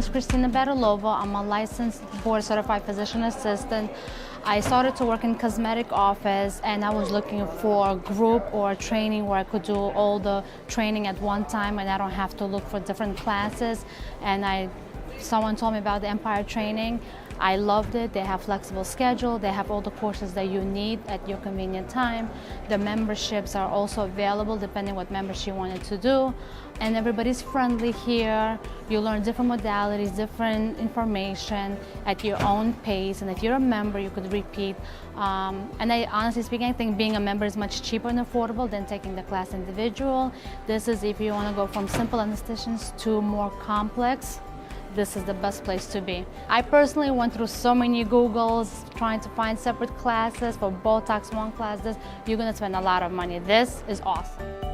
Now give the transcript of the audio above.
is Kristina Badalova. I'm a licensed board-certified physician assistant. I started to work in cosmetic office, and I was looking for a group or training where I could do all the training at one time and I don't have to look for different classes. And someone told me about the Empire training. I loved it. They have flexible schedule. They have all the courses that you need at your convenient time. The memberships are also available depending what membership you wanted to do. And everybody's friendly here. You learn different modalities, different information at your own pace. And if you're a member, you could repeat. And honestly speaking, I think being a member is much cheaper and affordable than taking the class individual. This is if you want to go from simple anesthesias to more complex. This is the best place to be. I personally went through so many Googles trying to find separate classes for Botox, one class, this. You're gonna spend a lot of money. This is awesome.